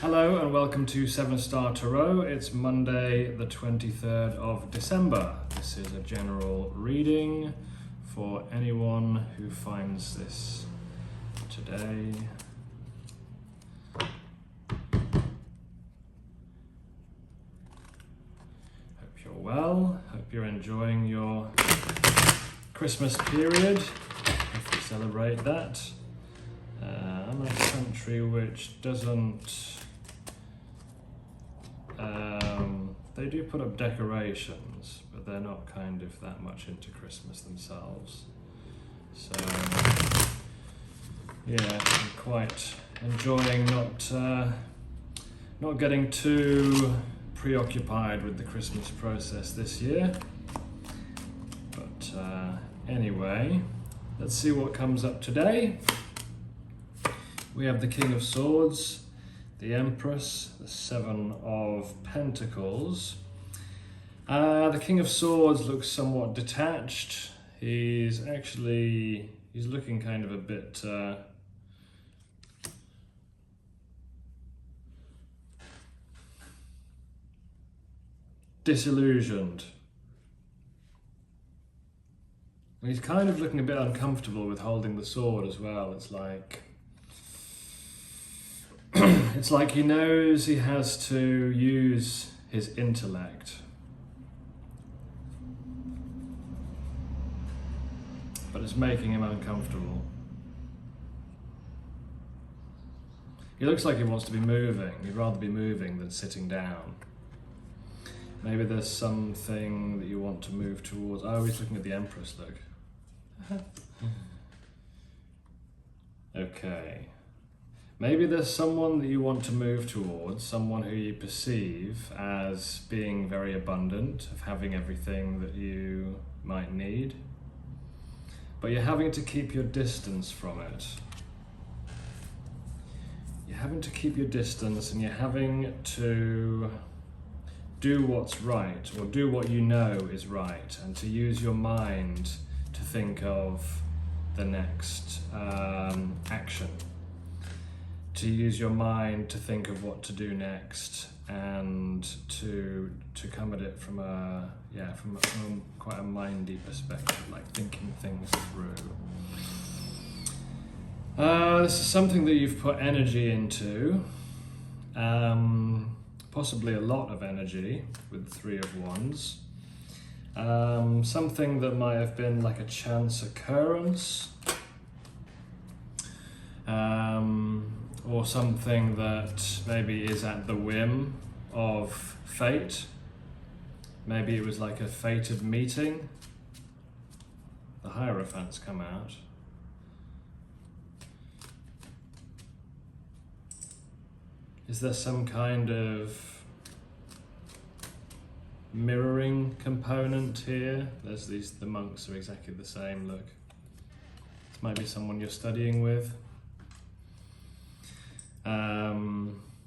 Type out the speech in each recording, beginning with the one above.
Hello and welcome to 7 Star Tarot. It's Monday the 23rd of December. This is a general reading for anyone who finds this today. Hope you're well. Hope you're enjoying your Christmas period, if you celebrate that. I'm in a country which doesn't... they do put up decorations, but they're not kind of that much into Christmas themselves. So, yeah, I'm quite enjoying not getting too preoccupied with the Christmas process this year. But anyway, let's see what comes up today. We have the King of Swords, the Empress, the Seven of Pentacles. The King of Swords looks somewhat detached. He's looking kind of a bit disillusioned. He's kind of looking a bit uncomfortable with holding the sword as well. It's like it's like he knows he has to use his intellect, but it's making him uncomfortable. He looks like he wants to be moving. He'd rather be moving than sitting down. Maybe there's something that you want to move towards. Oh, he's looking at the Empress, look. Okay. Maybe there's someone that you want to move towards, someone who you perceive as being very abundant, of having everything that you might need, but you're having to keep your distance from it. You're having to keep your distance, and you're having to do what's right, or do what you know is right, and to use your mind to think of the next action. To use your mind to think of what to do next, and to come at it from quite a mindy perspective, like thinking things through. This is something that you've put energy into, possibly a lot of energy with the Three of Wands. Something that might have been like a chance occurrence. Or something that maybe is at the whim of fate. Maybe it was like a fated meeting. The Hierophant's come out. Is there some kind of mirroring component here? The monks are exactly the same, look. This might be someone you're studying with.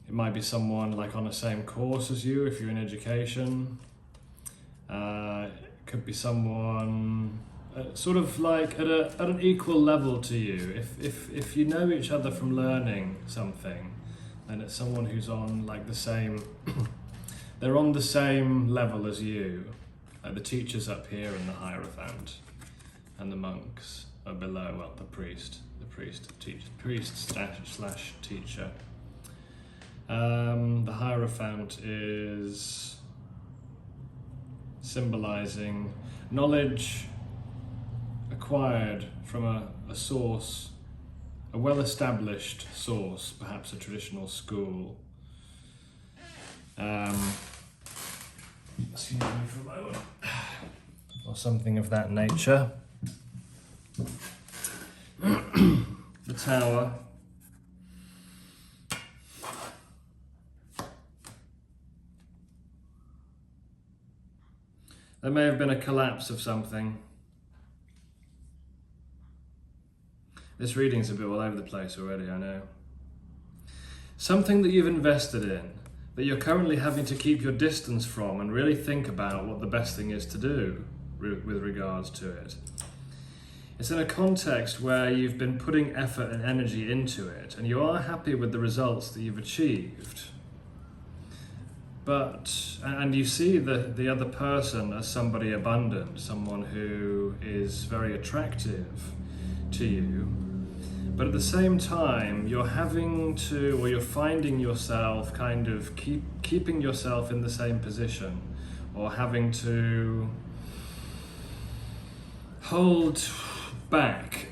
It might be someone like on the same course as you if you're in education. It could be someone sort of like at an equal level to you. If you know each other from learning something, then it's someone who's on like the same, they're on the same level as you. Like the teacher's up here and the Hierophant, and the monks are below, well, the priest slash teacher. The Hierophant is symbolizing knowledge acquired from a source, a well-established source, perhaps a traditional school. Excuse me for a moment. Or something of that nature. The Tower. There may have been a collapse of something. This reading's a bit all over the place already, I know. Something that you've invested in, that you're currently having to keep your distance from and really think about what the best thing is to do with regards to it. It's in a context where you've been putting effort and energy into it, and you are happy with the results that you've achieved. And you see the other person as somebody abundant, someone who is very attractive to you. But at the same time, you're finding yourself kind of keeping yourself in the same position, or having to hold back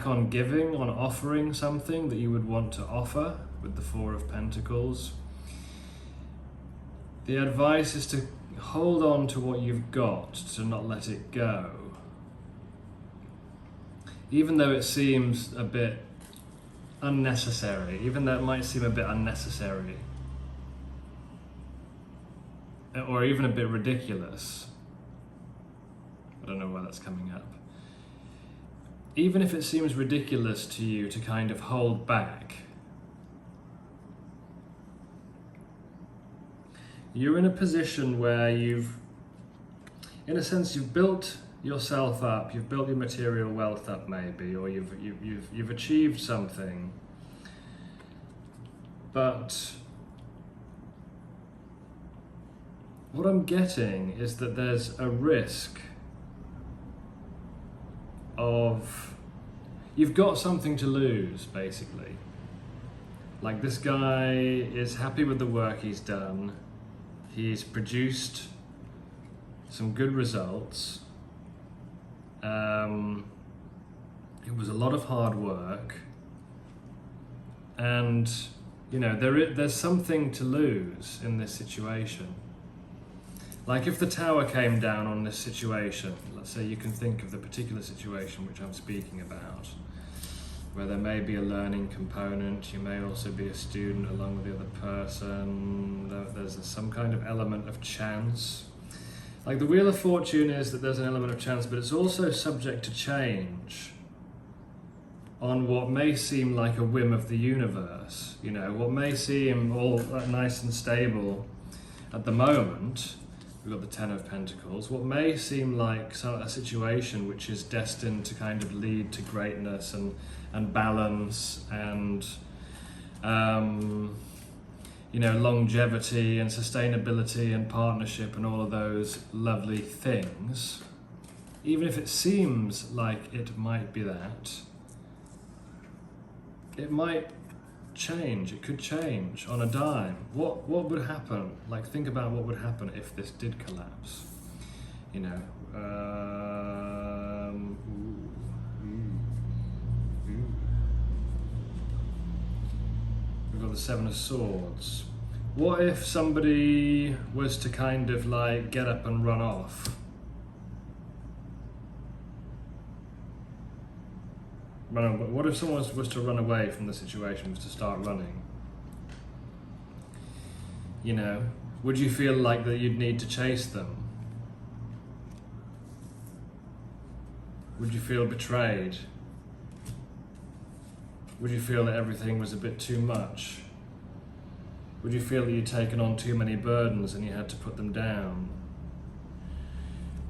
on giving, on offering something that you would want to offer with the Four of Pentacles. The advice is to hold on to what you've got, to not let it go. Even though it seems a bit unnecessary, even though it might seem a bit unnecessary, or even a bit ridiculous. I don't know why that's coming up. Even if it seems ridiculous to you to kind of hold back, you're in a position where you've built yourself up, you've built your material wealth up maybe, or you've achieved something, but what I'm getting is that there's a risk of, you've got something to lose basically. Like, this guy is happy with the work he's done, he's produced some good results. It was a lot of hard work, and there's something to lose in this situation. Like, if the tower came down on this situation, let's say you can think of the particular situation which I'm speaking about, where there may be a learning component, you may also be a student along with the other person, there's some kind of element of chance. Like, the Wheel of Fortune is that there's an element of chance, but it's also subject to change on what may seem like a whim of the universe. What may seem all nice and stable at the moment, we've got the Ten of Pentacles, what may seem like a situation which is destined to kind of lead to greatness and balance and longevity and sustainability and partnership and all of those lovely things, even if it seems like it might be that, it might change. It could change on a dime. What would happen? Like, think about what would happen if this did collapse. We've got the Seven of Swords. What if somebody was to kind of like get up and run off? What if someone was to run away from the situation, was to start running? Would you feel like that you'd need to chase them? Would you feel betrayed? Would you feel that everything was a bit too much? Would you feel that you'd taken on too many burdens and you had to put them down?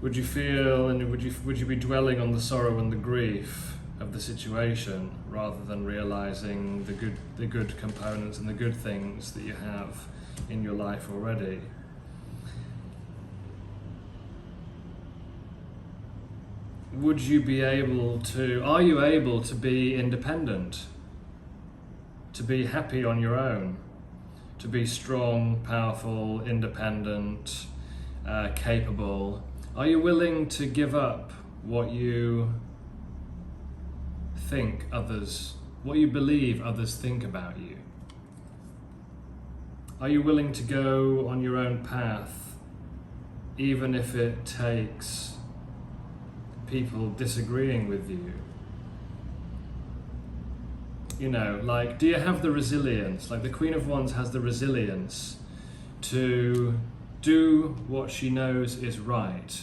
Would you feel, and would you be dwelling on the sorrow and the grief of the situation rather than realizing the good components and the good things that you have in your life already? Are you able to be independent? To be happy on your own? To be strong, powerful, independent, capable? Are you willing to give up what you believe others think about you? Are you willing to go on your own path, even if it takes people disagreeing with you? Do you have the resilience? Like, the Queen of Wands has the resilience to do what she knows is right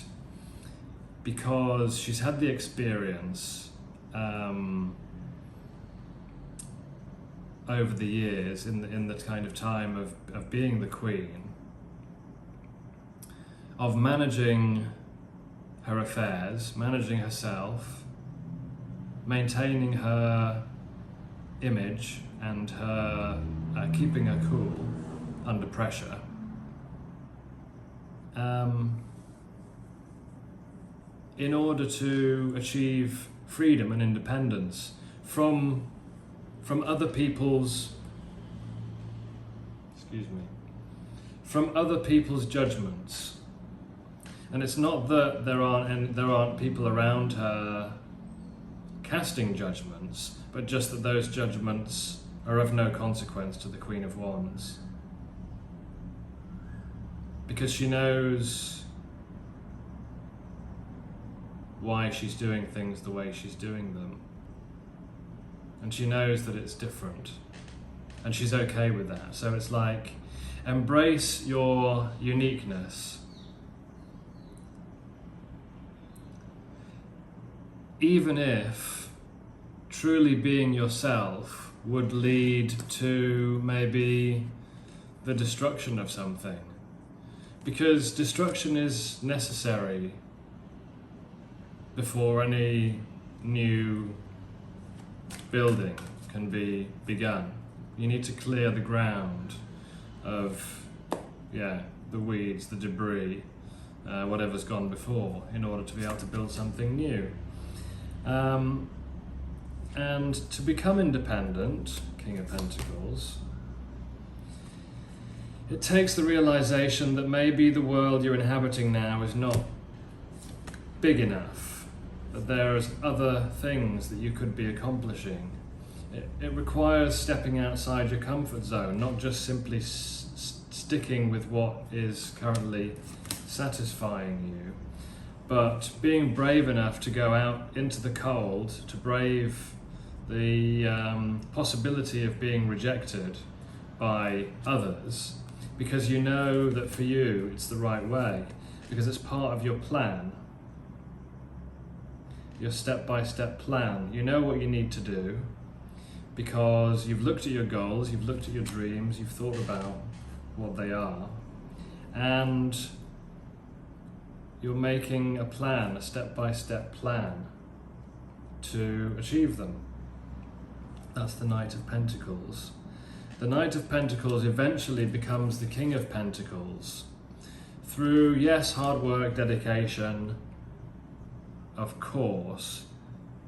because she's had the experience over the years, in the kind of time of being the Queen, of managing her affairs, managing herself, maintaining her image and her keeping her cool under pressure. In order to achieve freedom and independence from other people's from other people's judgments. And it's not that there aren't people around her casting judgments, but just that those judgments are of no consequence to the Queen of Wands. Because she knows why she's doing things the way she's doing them. And she knows that it's different. And she's okay with that. So it's like, embrace your uniqueness. Even if truly being yourself would lead to maybe the destruction of something. Because destruction is necessary before any new building can be begun. You need to clear the ground of, the weeds, the debris, whatever's gone before, in order to be able to build something new. And to become independent, King of Pentacles, it takes the realization that maybe the world you're inhabiting now is not big enough, that there's other things that you could be accomplishing. It requires stepping outside your comfort zone, not just simply sticking with what is currently satisfying you, but being brave enough to go out into the cold, to brave the possibility of being rejected by others, because you know that for you it's the right way, because it's part of your plan, your step-by-step plan. You know what you need to do, because you've looked at your goals, you've looked at your dreams, you've thought about what they are, and you're making a plan, a step-by-step plan to achieve them. That's the Knight of Pentacles. The Knight of Pentacles eventually becomes the King of Pentacles through, yes, hard work, dedication, of course,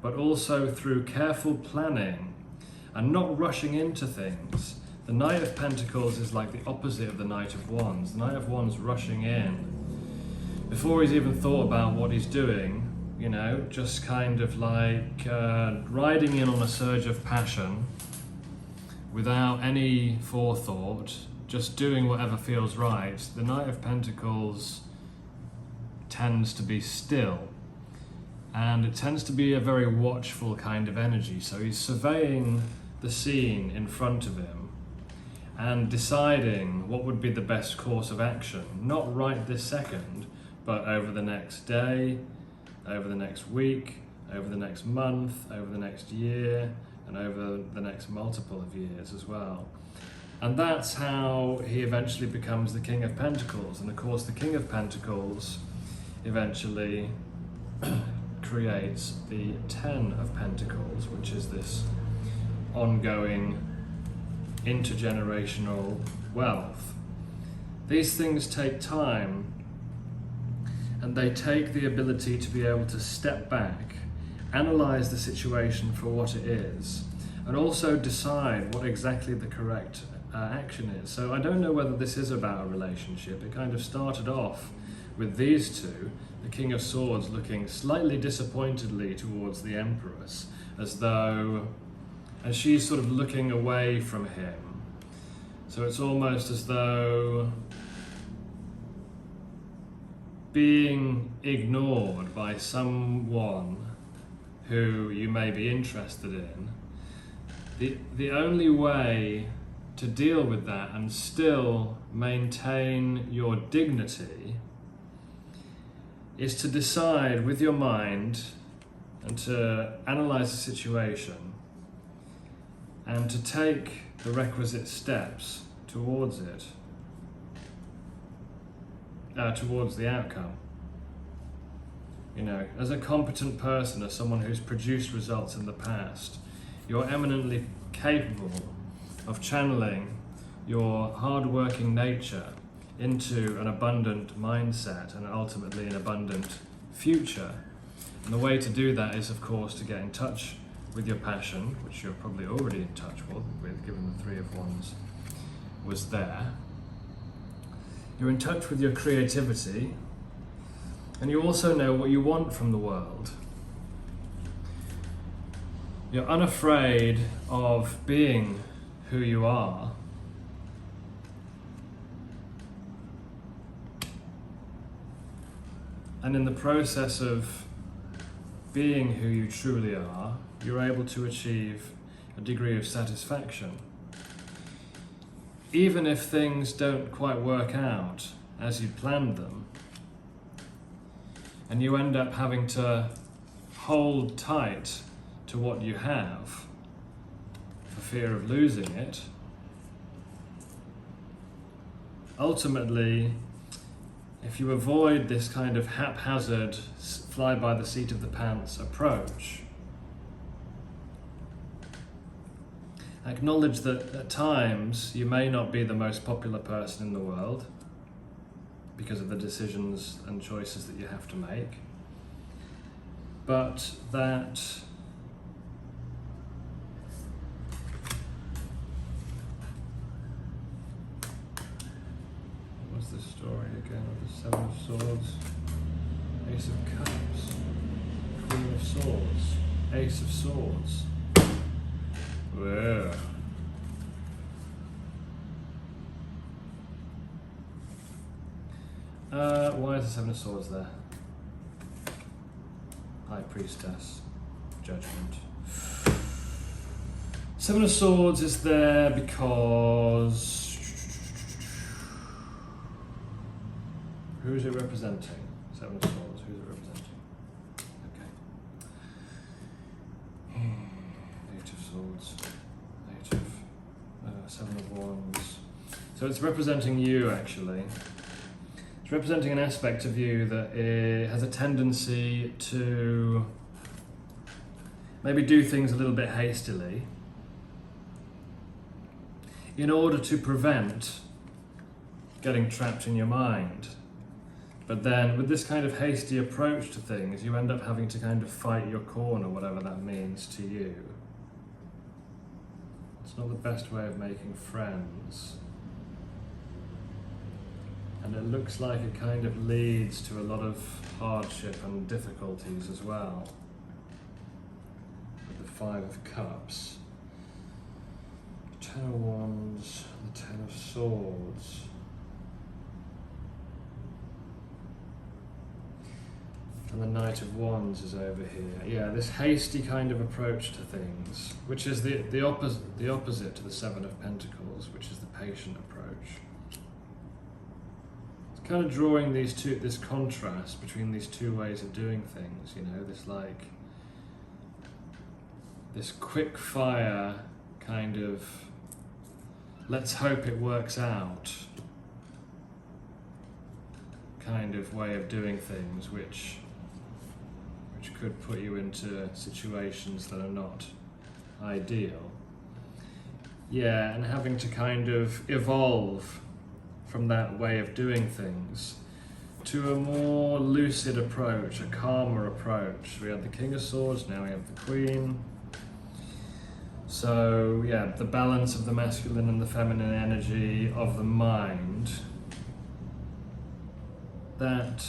but also through careful planning and not rushing into things. The Knight of Pentacles is like the opposite of the Knight of Wands. The Knight of Wands rushing in before he's even thought about what he's doing, just kind of like riding in on a surge of passion without any forethought, just doing whatever feels right. The Knight of Pentacles tends to be still, and it tends to be a very watchful kind of energy. So he's surveying the scene in front of him and deciding what would be the best course of action, not right this second, but over the next day, over the next week, over the next month, over the next year, and over the next multiple of years as well. And that's how he eventually becomes the King of Pentacles. And of course, the King of Pentacles eventually creates the Ten of Pentacles, which is this ongoing intergenerational wealth. These things take time, and they take the ability to be able to step back, analyze the situation for what it is, and also decide what exactly the correct action is. So I don't know whether this is about a relationship. It kind of started off with these two, the King of Swords looking slightly disappointedly towards the Empress, as she's sort of looking away from him. So it's almost as though being ignored by someone who you may be interested in, the only way to deal with that and still maintain your dignity is to decide with your mind and to analyze the situation and to take the requisite steps towards it, towards the outcome. You know, as a competent person, as someone who's produced results in the past, you're eminently capable of channeling your hard-working nature into an abundant mindset and ultimately an abundant future. And the way to do that is, of course, to get in touch with your passion, which you're probably already in touch with given the Three of Wands was there. You're in touch with your creativity, and you also know what you want from the world. You're unafraid of being who you are. And in the process of being who you truly are, you're able to achieve a degree of satisfaction. Even if things don't quite work out as you planned them, and you end up having to hold tight to what you have for fear of losing it, ultimately, if you avoid this kind of haphazard, fly by the seat of the pants approach, acknowledge that at times you may not be the most popular person in the world because of the decisions and choices that you have to make, but that what's the story again of the Seven of Swords, Ace of Cups, Queen of Swords, Ace of Swords. Whoa. Why is the Seven of Swords there? High Priestess, Judgment. Seven of Swords is there because... who is it representing? Seven of Swords, who is it representing? Okay. Eight of Swords. Eight of... Seven of Wands. So it's representing you, actually. It's representing an aspect of you that has a tendency to maybe do things a little bit hastily in order to prevent getting trapped in your mind. But then with this kind of hasty approach to things, you end up having to kind of fight your corner, whatever that means to you. It's not the best way of making friends. And it looks like it kind of leads to a lot of hardship and difficulties as well. With the Five of Cups, the Ten of Wands, the Ten of Swords. And the Knight of Wands is over here. Yeah, this hasty kind of approach to things, which is the opposite to the Seven of Pentacles, which is the patient approach. Kind of drawing this contrast between these two ways of doing things, you know, this quick fire kind of let's hope it works out kind of way of doing things, which could put you into situations that are not ideal. Yeah, and having to kind of evolve from that way of doing things to a more lucid approach, a calmer approach. We have the King of Swords, now we have the Queen. So yeah, the balance of the masculine and the feminine energy of the mind, that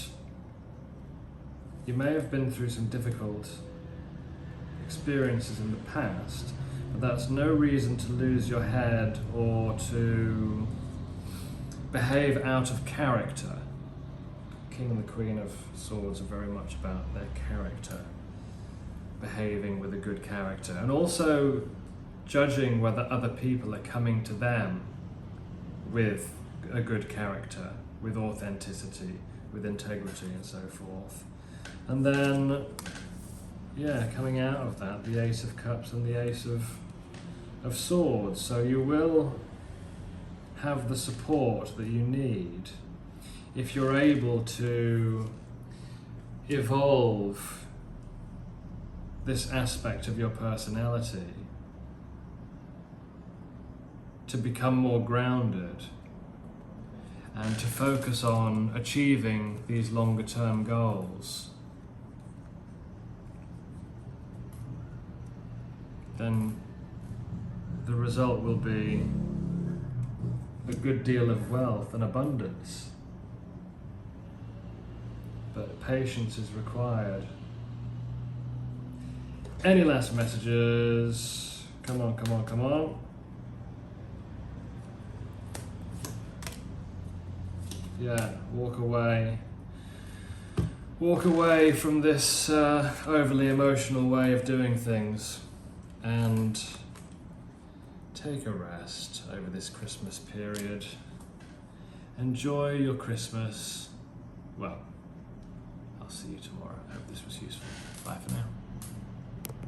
you may have been through some difficult experiences in the past, but that's no reason to lose your head or to behave out of character. King and the Queen of Swords are very much about their character, behaving with a good character, and also judging whether other people are coming to them with a good character, with authenticity, with integrity and so forth. And then, yeah, coming out of that, the Ace of Cups and the Ace of Swords. So you will have the support that you need if you're able to evolve this aspect of your personality to become more grounded and to focus on achieving these longer term goals, then the result will be a good deal of wealth and abundance. But patience is required. Any last messages? Come on, come on, come on. Yeah, walk away. Walk away from this overly emotional way of doing things and take a rest over this Christmas period. Enjoy your Christmas. Well, I'll see you tomorrow. I hope this was useful. Bye for now.